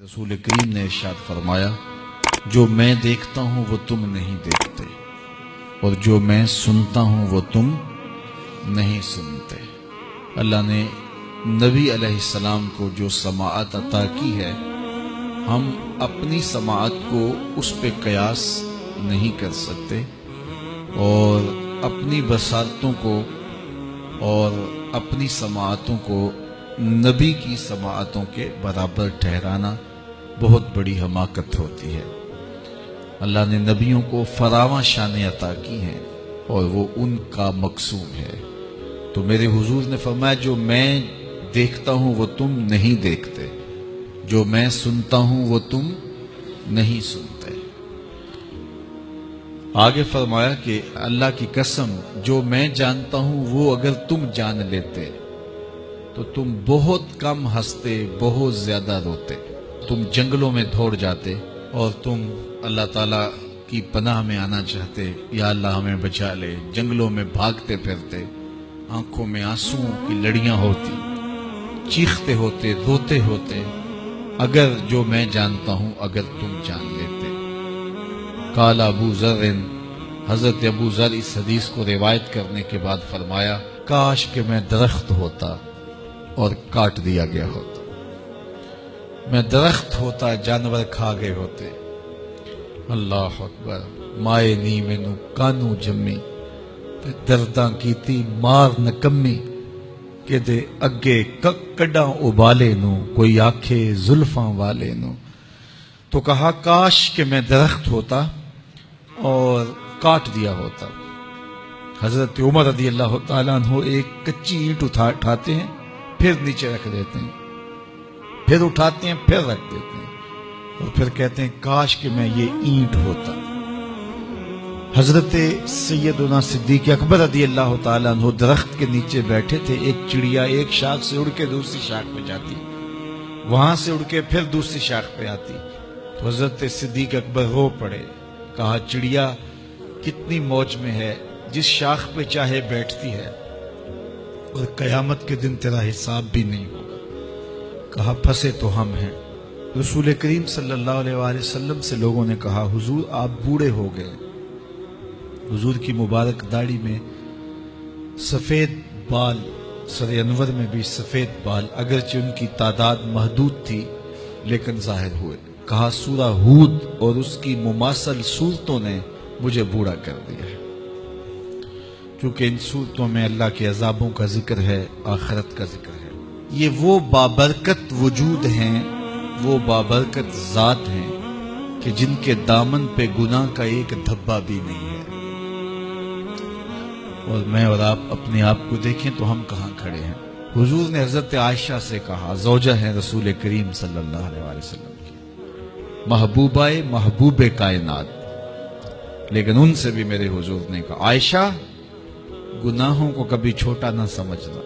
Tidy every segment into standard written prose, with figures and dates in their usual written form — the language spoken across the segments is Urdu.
رسول کریم نے ارشاد فرمایا، جو میں دیکھتا ہوں وہ تم نہیں دیکھتے، اور جو میں سنتا ہوں وہ تم نہیں سنتے۔ اللہ نے نبی علیہ السلام کو جو سماعت عطا کی ہے، ہم اپنی سماعت کو اس پہ قیاس نہیں کر سکتے، اور اپنی بصارتوں کو اور اپنی سماعتوں کو نبی کی سماعتوں کے برابر ٹھہرانا بہت بڑی حماقت ہوتی ہے۔ اللہ نے نبیوں کو فراواں شانیں عطا کی ہیں اور وہ ان کا مقصود ہے۔ تو میرے حضور نے فرمایا، جو میں دیکھتا ہوں وہ تم نہیں دیکھتے، جو میں سنتا ہوں وہ تم نہیں سنتے۔ آگے فرمایا کہ اللہ کی قسم، جو میں جانتا ہوں وہ اگر تم جان لیتے تو تم بہت کم ہنستے، بہت زیادہ روتے، تم جنگلوں میں دوڑ جاتے اور تم اللہ تعالیٰ کی پناہ میں آنا چاہتے، یا اللہ ہمیں بچا لے، جنگلوں میں بھاگتے پھرتے، آنکھوں میں آنسوؤں کی لڑیاں ہوتی، چیختے ہوتے، روتے ہوتے، اگر جو میں جانتا ہوں اگر تم جان لیتے۔ قال ابو ذر، حضرت ابو ذر اس حدیث کو روایت کرنے کے بعد فرمایا، کاش کہ میں درخت ہوتا اور کاٹ دیا گیا ہوتا، میں درخت ہوتا جانور کھا گئے ہوتے۔ اللہ اکبر۔ مائے نی مینو کانو جمی تے درداں کیتی مار نکمی، کہ دے اگے کڈاں ابالے نو کوئی آکھے زلفاں والے نو۔ تو کہا کاش کہ میں درخت ہوتا اور کاٹ دیا ہوتا۔ حضرت عمر رضی اللہ تعالیٰ عنہ ایک کچی اینٹ اٹھاتے ہیں، پھر نیچے رکھ دیتے ہیں، پھر اٹھاتے ہیں، پھر رکھ دیتے ہیں، اور پھر کہتے ہیں کاش کہ میں یہ اینٹ ہوتا۔ حضرت سیدنا صدیق اکبر رضی اللہ تعالیٰ عنہ درخت کے نیچے بیٹھے تھے، ایک چڑیا ایک شاخ سے اڑ کے دوسری شاخ پہ جاتی، وہاں سے اڑ کے پھر دوسری شاخ پہ آتی، تو حضرت صدیق اکبر رو پڑے، کہا چڑیا کتنی موج میں ہے، جس شاخ پہ چاہے بیٹھتی ہے، اور قیامت کے دن تیرا حساب بھی نہیں ہوگا۔ کہا پھنسے تو ہم ہیں۔ رسول کریم صلی اللہ علیہ وآلہ وسلم سے لوگوں نے کہا، حضور آپ بوڑھے ہو گئے۔ حضور کی مبارک داڑھی میں سفید بال، سر انور میں بھی سفید بال، اگرچہ ان کی تعداد محدود تھی لیکن ظاہر ہوئے۔ کہا سورہ ہود اور اس کی مماثل صورتوں نے مجھے بوڑھا کر دیا ہے، کیونکہ ان صورتوں میں اللہ کے عذابوں کا ذکر ہے، آخرت کا ذکر ہے۔ یہ وہ بابرکت وجود ہیں، وہ بابرکت ذات ہیں کہ جن کے دامن پہ گناہ کا ایک دھبا بھی نہیں ہے۔ اور میں اور آپ اپنے آپ کو دیکھیں تو ہم کہاں کھڑے ہیں۔ حضور نے حضرت عائشہ سے کہا، زوجہ ہیں رسول کریم صلی اللہ علیہ وآلہ وسلم کی، محبوبہ محبوب کائنات، لیکن ان سے بھی میرے حضور نے کہا، عائشہ گناہوں کو کبھی چھوٹا نہ سمجھنا،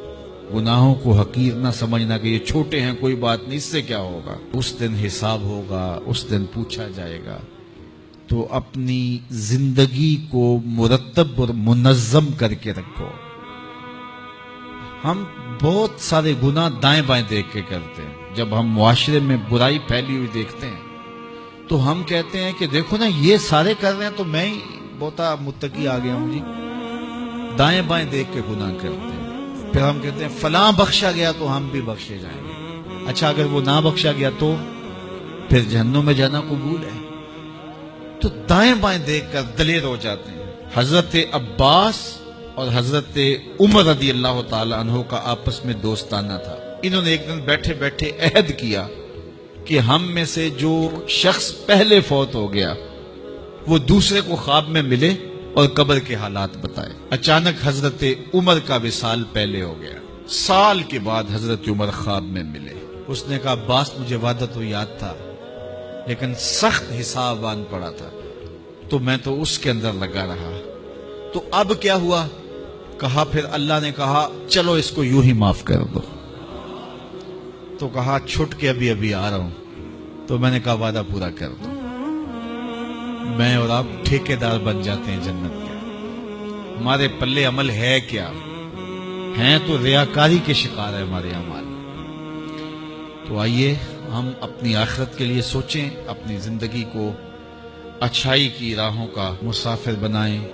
گناہوں کو حقیر نہ سمجھنا کہ یہ چھوٹے ہیں کوئی بات نہیں، اس سے کیا ہوگا، اس دن حساب ہوگا، اس دن پوچھا جائے گا۔ تو اپنی زندگی کو مرتب اور منظم کر کے رکھو۔ ہم بہت سارے گناہ دائیں بائیں دیکھ کے کرتے ہیں۔ جب ہم معاشرے میں برائی پھیلی ہوئی دیکھتے ہیں تو ہم کہتے ہیں کہ دیکھو نا یہ سارے کر رہے ہیں تو میں ہی بہت متقی آ گیا ہوں جی۔ دائیں بائیں دیکھ کے گناہ کرتے ہیں، پھر ہم کہتے ہیں فلاں بخشا گیا تو ہم بھی بخشے جائیں گے۔ اچھا اگر وہ نہ بخشا گیا تو پھر جہنم میں جانا قبول ہے؟ تو دائیں بائیں دیکھ کر دلیر ہو جاتے ہیں۔ حضرت عباس اور حضرت عمر رضی اللہ تعالیٰ عنہ کا آپس میں دوستانہ تھا۔ انہوں نے ایک دن بیٹھے بیٹھے عہد کیا کہ ہم میں سے جو شخص پہلے فوت ہو گیا وہ دوسرے کو خواب میں ملے اور قبر کے حالات بتائے۔ اچانک حضرت عمر کا وصال پہلے ہو گیا، سال کے بعد حضرت عمر خواب میں ملے۔ اس نے کہا عباس مجھے وعدہ تو یاد تھا لیکن سخت حساب آن پڑا تھا تو میں تو اس کے اندر لگا رہا، تو اب کیا ہوا؟ کہا پھر اللہ نے کہا چلو اس کو یوں ہی معاف کر دو۔ تو کہا چھٹ کے ابھی ابھی آ رہا ہوں۔ تو میں نے کہا وعدہ پورا کر دو۔ میں اور آپ ٹھیکیدار بن جاتے ہیں جنت کے۔ ہمارے پلے عمل ہے کیا؟ ہیں تو ریاکاری کے شکار ہے ہمارے اعمال۔ تو آئیے ہم اپنی آخرت کے لیے سوچیں، اپنی زندگی کو اچھائی کی راہوں کا مسافر بنائیں۔